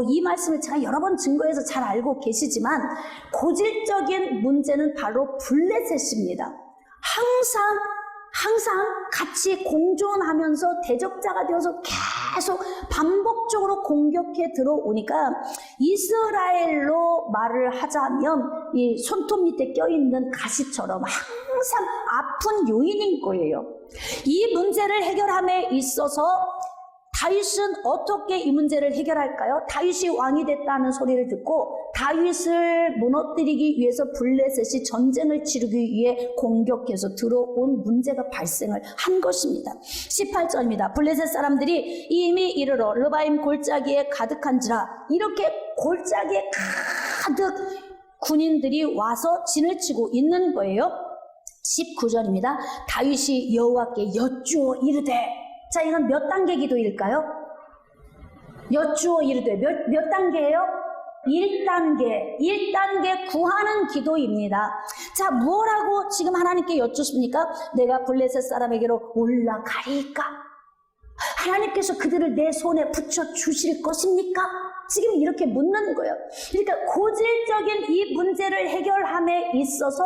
이 말씀을 제가 여러 번 증거해서 잘 알고 계시지만 고질적인 문제는 바로 블레셋입니다. 항상 같이 공존하면서 대적자가 되어서 계속 반복적으로 공격해 들어오니까 이스라엘로 말을 하자면 이 손톱 밑에 껴있는 가시처럼 항상 아픈 요인인 거예요. 이 문제를 해결함에 있어서 다윗은 어떻게 이 문제를 해결할까요? 다윗이 왕이 됐다는 소리를 듣고 다윗을 무너뜨리기 위해서 블레셋이 전쟁을 치르기 위해 공격해서 들어온 문제가 발생을 한 것입니다. 18절입니다. 블레셋 사람들이 이미 이르러 르바임 골짜기에 가득한지라, 이렇게 골짜기에 가득 군인들이 와서 진을 치고 있는 거예요. 19절입니다. 다윗이 여호와께 여쭈어 이르되, 자, 이건 몇 단계 기도일까요? 여쭈어 이르되 몇 단계예요? 1단계 구하는 기도입니다. 자, 뭐라고 지금 하나님께 여쭙습니까? 내가 블레셋 사람에게로 올라가리까? 하나님께서 그들을 내 손에 붙여주실 것입니까? 지금 이렇게 묻는 거예요. 그러니까 고질적인 이 문제를 해결함에 있어서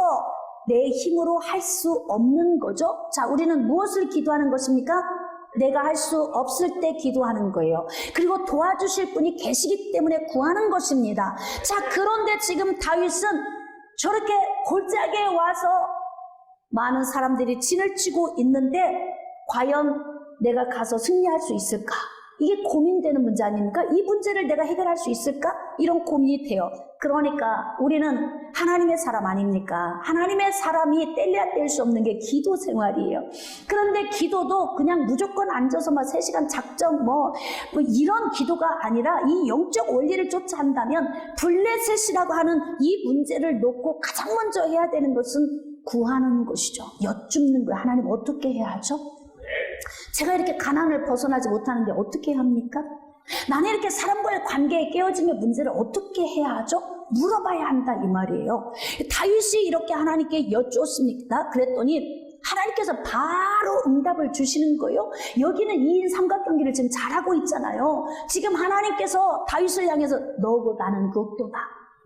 내 힘으로 할 수 없는 거죠. 자, 우리는 무엇을 기도하는 것입니까? 내가 할 수 없을 때 기도하는 거예요. 그리고 도와주실 분이 계시기 때문에 구하는 것입니다. 자, 그런데 지금 다윗은 저렇게 골짜기에 와서 많은 사람들이 진을 치고 있는데 과연 내가 가서 승리할 수 있을까? 이게 고민되는 문제 아닙니까? 이 문제를 내가 해결할 수 있을까? 이런 고민이 돼요. 그러니까 우리는 하나님의 사람 아닙니까? 하나님의 사람이 뗄래야 뗄 수 없는 게 기도 생활이에요. 그런데 기도도 그냥 무조건 앉아서 3시간 작정 뭐 이런 기도가 아니라 이 영적 원리를 쫓아 한다면 블레셋이라고 하는 이 문제를 놓고 가장 먼저 해야 되는 것은 구하는 것이죠. 여쭙는 거예요. 하나님 어떻게 해야 하죠? 제가 이렇게 가난을 벗어나지 못하는데 어떻게 합니까? 나는 이렇게 사람과의 관계에 깨어지면 문제를 어떻게 해야 하죠? 물어봐야 한다 이 말이에요. 다윗이 이렇게 하나님께 여쭈었습니다. 그랬더니 하나님께서 바로 응답을 주시는 거예요. 여기는 2인 삼각경기를 지금 잘하고 있잖아요. 지금 하나님께서 다윗을 향해서 너고 나는 극도다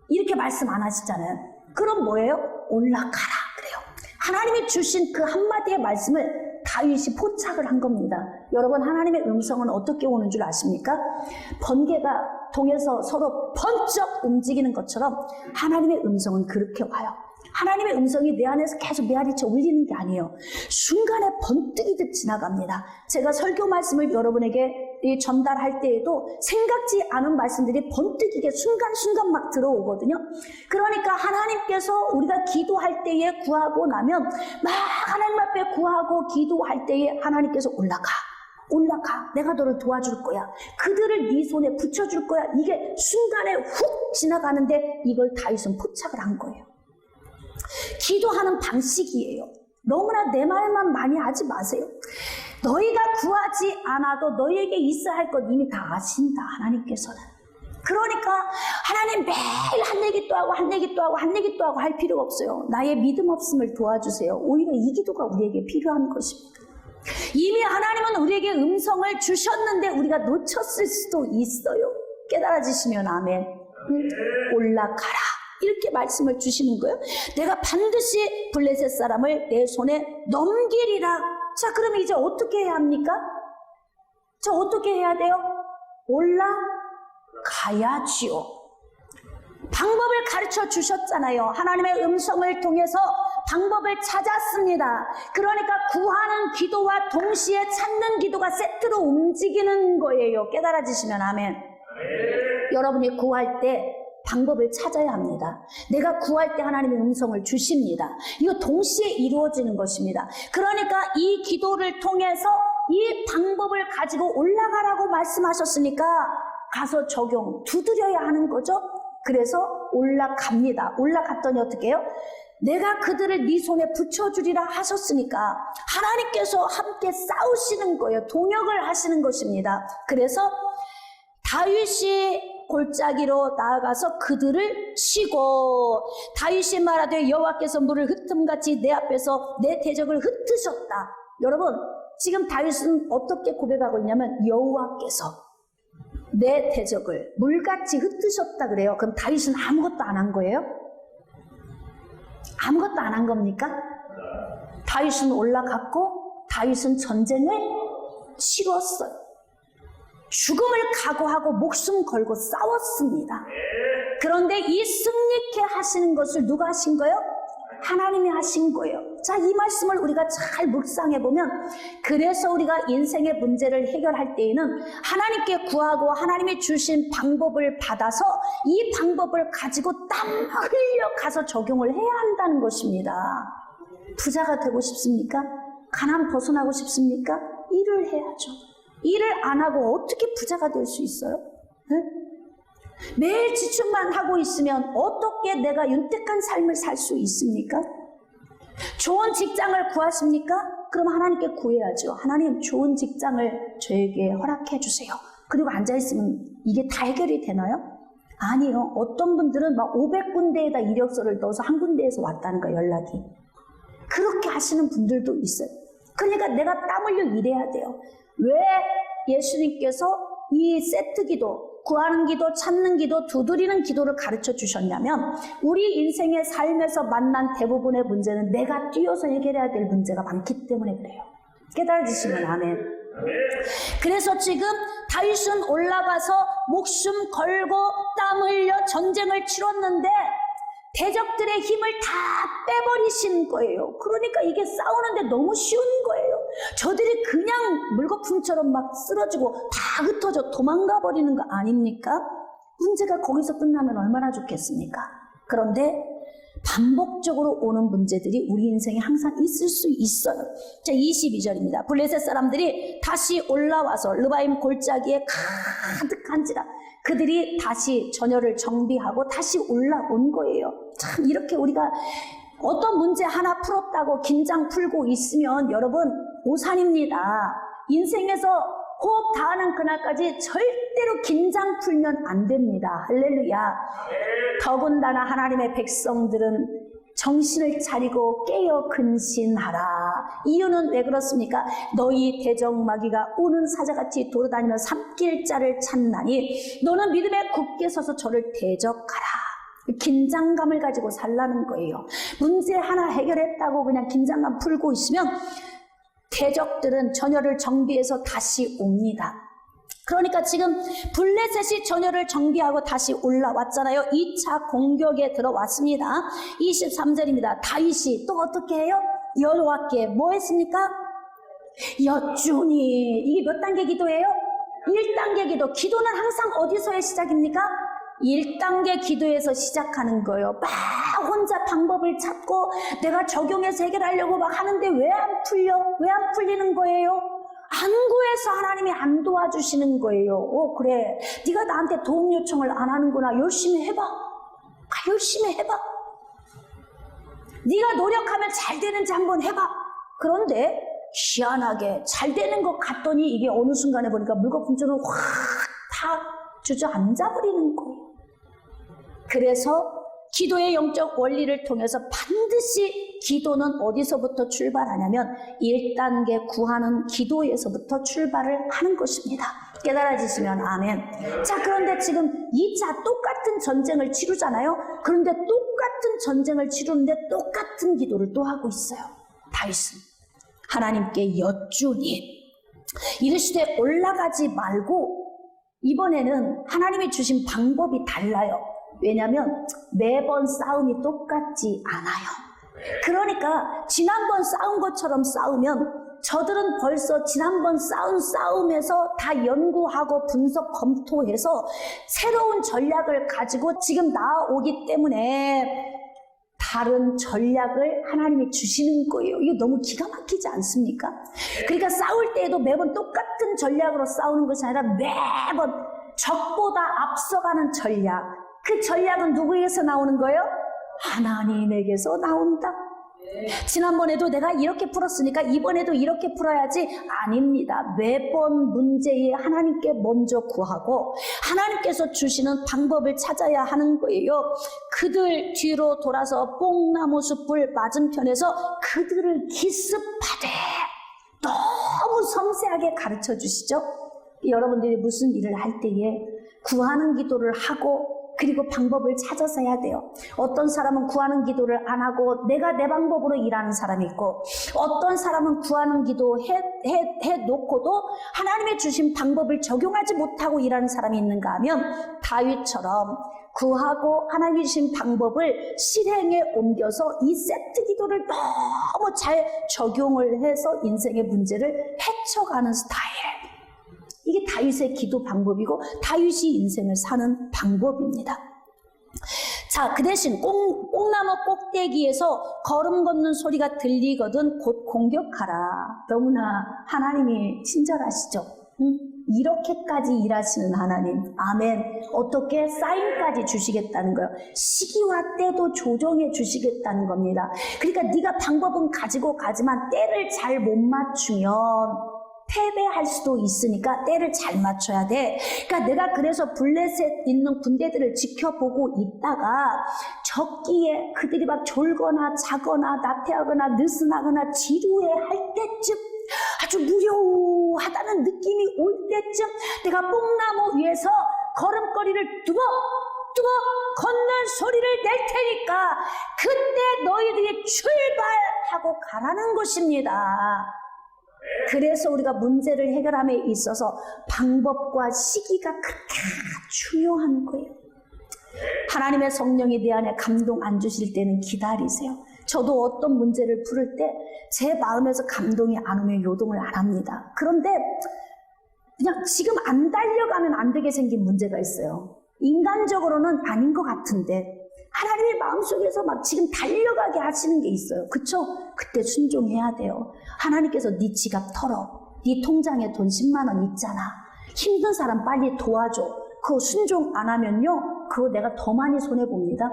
이렇게 말씀 안 하시잖아요. 그럼 뭐예요? 올라가라 그래요. 하나님이 주신 그 한마디의 말씀을 다윗이 포착을 한 겁니다. 여러분, 하나님의 음성은 어떻게 오는 줄 아십니까? 번개가 동에서 서로 번쩍 움직이는 것처럼 하나님의 음성은 그렇게 와요. 하나님의 음성이 내 안에서 계속 메아리쳐 울리는 게 아니에요. 순간에 번뜩이듯 지나갑니다. 제가 설교 말씀을 여러분에게 전달할 때에도 생각지 않은 말씀들이 번뜩이게 순간순간 막 들어오거든요. 그러니까 하나님께서 우리가 기도할 때에 구하고 나면 막 하나님 앞에 구하고 기도할 때에 하나님께서 올라가 내가 너를 도와줄 거야, 그들을 네 손에 붙여줄 거야, 이게 순간에 훅 지나가는데 이걸 다윗은 포착을 한 거예요. 기도하는 방식이에요. 너무나 내 말만 많이 하지 마세요. 너희가 구하지 않아도 너희에게 있어야 할 것 이미 다 아신다, 하나님께서는. 그러니까 하나님 매일 한 얘기 또 하고 한 얘기 또 하고 한 얘기 또 하고 할 필요가 없어요. 나의 믿음 없음을 도와주세요. 오히려 이 기도가 우리에게 필요한 것입니다. 이미 하나님은 우리에게 음성을 주셨는데 우리가 놓쳤을 수도 있어요. 깨달아지시면 아멘. 올라가라 이렇게 말씀을 주시는 거예요. 내가 반드시 블레셋 사람을 내 손에 넘기리라. 자, 그러면 이제 어떻게 해야 합니까? 자, 어떻게 해야 돼요? 올라가야지요. 방법을 가르쳐 주셨잖아요. 하나님의 음성을 통해서 방법을 찾았습니다. 그러니까 구하는 기도와 동시에 찾는 기도가 세트로 움직이는 거예요. 깨달아지시면 아멘. 여러분이 구할 때 방법을 찾아야 합니다. 내가 구할 때 하나님의 음성을 주십니다. 이거 동시에 이루어지는 것입니다. 그러니까 이 기도를 통해서 이 방법을 가지고 올라가라고 말씀하셨으니까 가서 적용, 두드려야 하는 거죠. 그래서 올라갑니다. 올라갔더니 어떻게 해요? 내가 그들을 네 손에 붙여주리라 하셨으니까 하나님께서 함께 싸우시는 거예요. 동역을 하시는 것입니다. 그래서 다윗이 골짜기로 나아가서 그들을 치고, 다윗이 말하되 여호와께서 물을 흩음같이 내 앞에서 내 대적을 흩으셨다. 여러분, 지금 다윗은 어떻게 고백하고 있냐면 여호와께서 내 대적을 물같이 흩으셨다 그래요. 그럼 다윗은 아무것도 안 한 거예요? 아무것도 안 한 겁니까? 다윗은 올라갔고 다윗은 전쟁을 치렀어요. 죽음을 각오하고 목숨 걸고 싸웠습니다. 그런데 이 승리케 하시는 것을 누가 하신 거예요? 하나님이 하신 거예요. 자, 이 말씀을 우리가 잘 묵상해 보면, 그래서 우리가 인생의 문제를 해결할 때에는 하나님께 구하고 하나님이 주신 방법을 받아서 이 방법을 가지고 땀 흘려 가서 적용을 해야 한다는 것입니다. 부자가 되고 싶습니까? 가난 벗어나고 싶습니까? 일을 해야죠. 일을 안 하고 어떻게 부자가 될 수 있어요? 네? 매일 지출만 하고 있으면 어떻게 내가 윤택한 삶을 살 수 있습니까? 좋은 직장을 구하십니까? 그럼 하나님께 구해야죠. 하나님, 좋은 직장을 저에게 허락해 주세요. 그리고 앉아있으면 이게 다 해결이 되나요? 아니요. 어떤 분들은 막 500군데에다 이력서를 넣어서 한 군데에서 왔다는 거예요, 연락이. 그렇게 하시는 분들도 있어요. 그러니까 내가 땀 흘려 일해야 돼요. 왜 예수님께서 이 세트 기도, 구하는 기도, 찾는 기도, 두드리는 기도를 가르쳐 주셨냐면, 우리 인생의 삶에서 만난 대부분의 문제는 내가 뛰어서 해결해야 될 문제가 많기 때문에 그래요. 깨달아지시면 아멘. 그래서 지금 다윗은 올라가서 목숨 걸고 땀 흘려 전쟁을 치렀는데 대적들의 힘을 다 빼버리신 거예요. 그러니까 이게 싸우는데 너무 쉬운 거예요. 저들이 그냥 물거품처럼 막 쓰러지고 다 흩어져 도망가 버리는 거 아닙니까? 문제가 거기서 끝나면 얼마나 좋겠습니까? 그런데 반복적으로 오는 문제들이 우리 인생에 항상 있을 수 있어요. 자, 22절입니다. 블레셋 사람들이 다시 올라와서 르바임 골짜기에 가득한지라 그들이 다시 전열을 정비하고 다시 올라온 거예요. 참, 이렇게 우리가 어떤 문제 하나 풀었다고 긴장 풀고 있으면 여러분 오산입니다. 인생에서 호흡 다하는 그날까지 절대로 긴장 풀면 안 됩니다. 할렐루야. 더군다나 하나님의 백성들은 정신을 차리고 깨어 근신하라. 이유는 왜 그렇습니까? 너희 대적마귀가 우는 사자같이 돌아다니며 삼킬 자를 찾나니 너는 믿음에 굳게 서서 저를 대적하라. 긴장감을 가지고 살라는 거예요. 문제 하나 해결했다고 그냥 긴장감 풀고 있으면 대적들은 전열을 정비해서 다시 옵니다. 그러니까 지금 블레셋이 전열을 정비하고 다시 올라왔잖아요. 2차 공격에 들어왔습니다. 23절입니다. 다윗이 또 어떻게 해요? 여호와께 뭐 했습니까? 여쭈니. 이게 몇 단계 기도예요? 1단계 기도. 기도는 항상 어디서의 시작입니까? 1단계 기도에서 시작하는 거예요. 막 혼자 방법을 찾고 내가 적용해서 해결하려고 막 하는데 왜 안 풀려? 왜 안 풀리는 거예요? 안 구해서 하나님이 안 도와주시는 거예요. 그래, 네가 나한테 도움 요청을 안 하는구나. 열심히 해봐. 열심히 해봐. 네가 노력하면 잘 되는지 한번 해봐. 그런데 희한하게 잘 되는 것 같더니 이게 어느 순간에 보니까 물거품처럼 확 다 주저앉아 버리는 거예요. 그래서 기도의 영적 원리를 통해서 반드시 기도는 어디서부터 출발하냐면 1단계 구하는 기도에서부터 출발을 하는 것입니다. 깨달아지시면 아멘. 자, 그런데 지금 2차 똑같은 전쟁을 치르잖아요. 그런데 똑같은 전쟁을 치르는데 똑같은 기도를 또 하고 있어요. 다윗은 하나님께 여쭈니 이르시되 올라가지 말고, 이번에는 하나님이 주신 방법이 달라요. 왜냐하면 매번 싸움이 똑같지 않아요. 그러니까 지난번 싸운 것처럼 싸우면 저들은 벌써 지난번 싸운 싸움에서 다 연구하고 분석 검토해서 새로운 전략을 가지고 지금 나오기 때문에 다른 전략을 하나님이 주시는 거예요. 이거 너무 기가 막히지 않습니까? 그러니까 싸울 때에도 매번 똑같은 전략으로 싸우는 것이 아니라 매번 적보다 앞서가는 전략. 그 전략은 누구에게서 나오는 거예요? 하나님에게서 나온다. 지난번에도 내가 이렇게 풀었으니까 이번에도 이렇게 풀어야지. 아닙니다. 매번 문제에 하나님께 먼저 구하고 하나님께서 주시는 방법을 찾아야 하는 거예요. 그들 뒤로 돌아서 뽕나무 숲을 맞은편에서 그들을 기습하되, 너무 섬세하게 가르쳐 주시죠. 여러분들이 무슨 일을 할 때에 구하는 기도를 하고 그리고 방법을 찾아서 해야 돼요. 어떤 사람은 구하는 기도를 안 하고 내가 내 방법으로 일하는 사람이 있고, 어떤 사람은 구하는 기도 해놓고도 하나님의 주신 방법을 적용하지 못하고 일하는 사람이 있는가 하면 다윗처럼 구하고 하나님이 주신 방법을 실행에 옮겨서 이 세트 기도를 너무 잘 적용을 해서 인생의 문제를 헤쳐가는 스타일. 이게 다윗의 기도 방법이고 다윗이 인생을 사는 방법입니다. 자, 그 대신 뽕나무 꼭대기에서 걸음 걷는 소리가 들리거든 곧 공격하라. 너무나 하나님이 친절하시죠. 이렇게까지 일하시는 하나님. 아멘. 어떻게 사인까지 주시겠다는 거예요. 시기와 때도 조정해 주시겠다는 겁니다. 그러니까 네가 방법은 가지고 가지만 때를 잘 못 맞추면 패배할 수도 있으니까 때를 잘 맞춰야 돼. 그러니까 내가 그래서 블레셋 있는 군대들을 지켜보고 있다가 적기에 그들이 막 졸거나 자거나 나태하거나 느슨하거나 지루해할 때쯤 아주 무료하다는 느낌이 올 때쯤 내가 뽕나무 위에서 걸음걸이를 뚜벅 걷는 소리를 낼 테니까 그때 너희들이 출발하고 가라는 것입니다. 그래서 우리가 문제를 해결함에 있어서 방법과 시기가 그렇게 중요한 거예요. 하나님의 성령이 내 안에 감동 안 주실 때는 기다리세요. 저도 어떤 문제를 풀을 때 제 마음에서 감동이 안 오면 요동을 안 합니다. 그런데 그냥 지금 안 달려가면 안 되게 생긴 문제가 있어요. 인간적으로는 아닌 것 같은데 하나님의 마음속에서 막 지금 달려가게 하시는 게 있어요. 그쵸? 그때 순종해야 돼요. 하나님께서 네 지갑 털어. 네 통장에 돈 10만 원 있잖아. 힘든 사람 빨리 도와줘. 그거 순종 안 하면요, 그거 내가 더 많이 손해봅니다.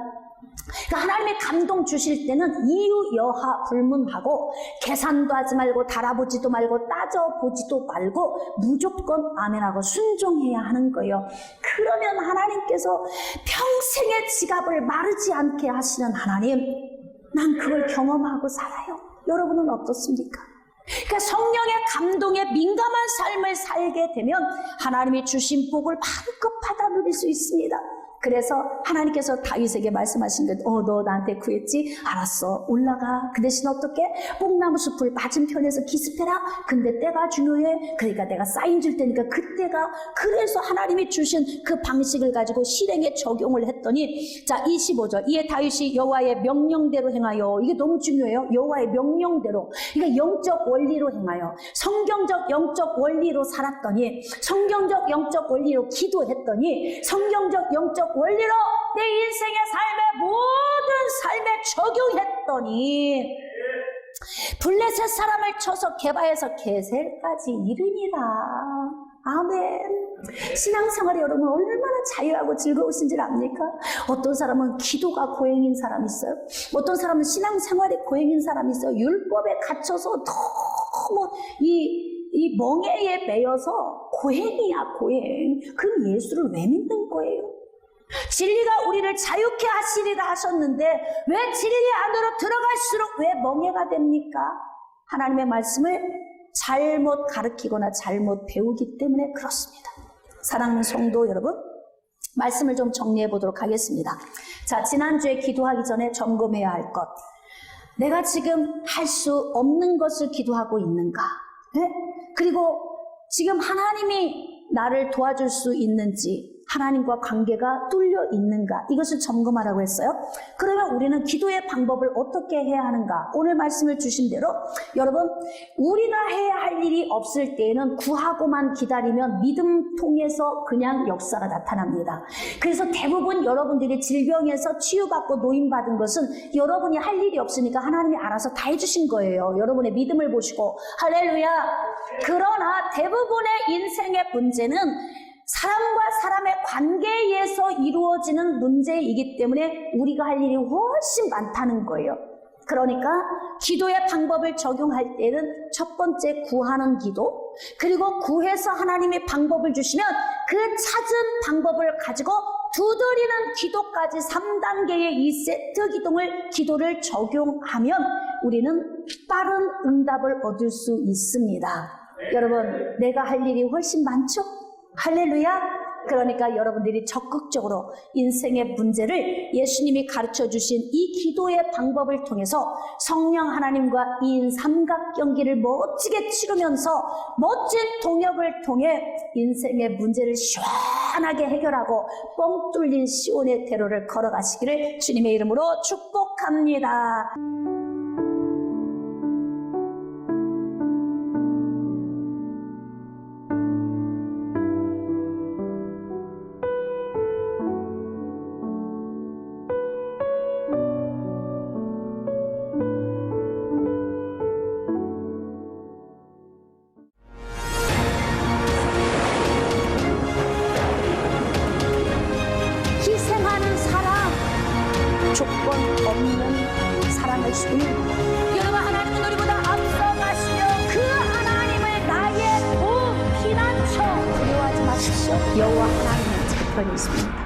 그러니까 하나님의 감동 주실 때는 이유 여하 불문하고 계산도 하지 말고 달아보지도 말고 따져보지도 말고 무조건 아멘하고 순종해야 하는 거예요. 그러면 하나님께서 평생의 지갑을 마르지 않게 하시는 하나님, 난 그걸 경험하고 살아요. 여러분은 어떻습니까? 그러니까 성령의 감동에 민감한 삶을 살게 되면 하나님이 주신 복을 마음껏 받아 누릴 수 있습니다. 그래서 하나님께서 다윗에게 말씀하신 게 너 나한테 구했지? 알았어, 올라가. 그 대신 어떻게? 뽕나무 숲을 맞은편에서 기습해라. 근데 때가 중요해. 그러니까 내가 사인 줄 테니까 그때가. 그래서 하나님이 주신 그 방식을 가지고 실행에 적용을 했더니, 자 25절, 이에 다윗이 여호와의 명령대로 행하여. 이게 너무 중요해요. 여호와의 명령대로. 그러니까 영적 원리로 행하여 성경적 영적 원리로 살았더니, 성경적 영적 원리로 기도했더니, 성경적 영적 원리로 내 인생의 삶의 모든 삶에 적용했더니 블레셋 사람을 쳐서 게바에서 게셀까지 이르니라. 아멘. 신앙생활이 여러분 얼마나 자유하고 즐거우신지 압니까? 어떤 사람은 기도가 고행인 사람이 있어요. 어떤 사람은 신앙생활이 고행인 사람이 있어요. 율법에 갇혀서 너무 이 멍에에 매여서 고행이야, 고행. 그럼 예수를 왜 믿는 거예요? 진리가 우리를 자유케 하시리라 하셨는데 왜 진리 안으로 들어갈수록 왜 멍해가 됩니까? 하나님의 말씀을 잘못 가르치거나 잘못 배우기 때문에 그렇습니다. 사랑하는 성도 여러분, 말씀을 좀 정리해 보도록 하겠습니다. 자, 지난주에 기도하기 전에 점검해야 할 것. 내가 지금 할 수 없는 것을 기도하고 있는가? 네? 그리고 지금 하나님이 나를 도와줄 수 있는지, 하나님과 관계가 뚫려 있는가, 이것을 점검하라고 했어요. 그러면 우리는 기도의 방법을 어떻게 해야 하는가? 오늘 말씀을 주신 대로 여러분, 우리가 해야 할 일이 없을 때에는 구하고만 기다리면 믿음 통해서 그냥 역사가 나타납니다. 그래서 대부분 여러분들이 질병에서 치유받고 노인받은 것은 여러분이 할 일이 없으니까 하나님이 알아서 다 해주신 거예요. 여러분의 믿음을 보시고. 할렐루야. 그러나 대부분의 인생의 문제는 사람과 사람의 관계에서 이루어지는 문제이기 때문에 우리가 할 일이 훨씬 많다는 거예요. 그러니까 기도의 방법을 적용할 때는 첫 번째 구하는 기도, 그리고 구해서 하나님의 방법을 주시면 그 찾은 방법을 가지고 두드리는 기도까지 3단계의 이 세트 기도를 적용하면 우리는 빠른 응답을 얻을 수 있습니다. 여러분, 내가 할 일이 훨씬 많죠? 할렐루야. 그러니까 여러분들이 적극적으로 인생의 문제를 예수님이 가르쳐 주신 이 기도의 방법을 통해서 성령 하나님과 이인 삼각경기를 멋지게 치르면서 멋진 동역을 통해 인생의 문제를 시원하게 해결하고 뻥 뚫린 시온의 대로를 걸어가시기를 주님의 이름으로 축복합니다. 희생하는 사랑, 조건 없는 사랑을 주는 여러분, 하나님은 우리보다 앞서가시며 그 하나님을 나의 피난처 두려워하지 마십시오. 여호와 하나님은 제 편이 있습니다.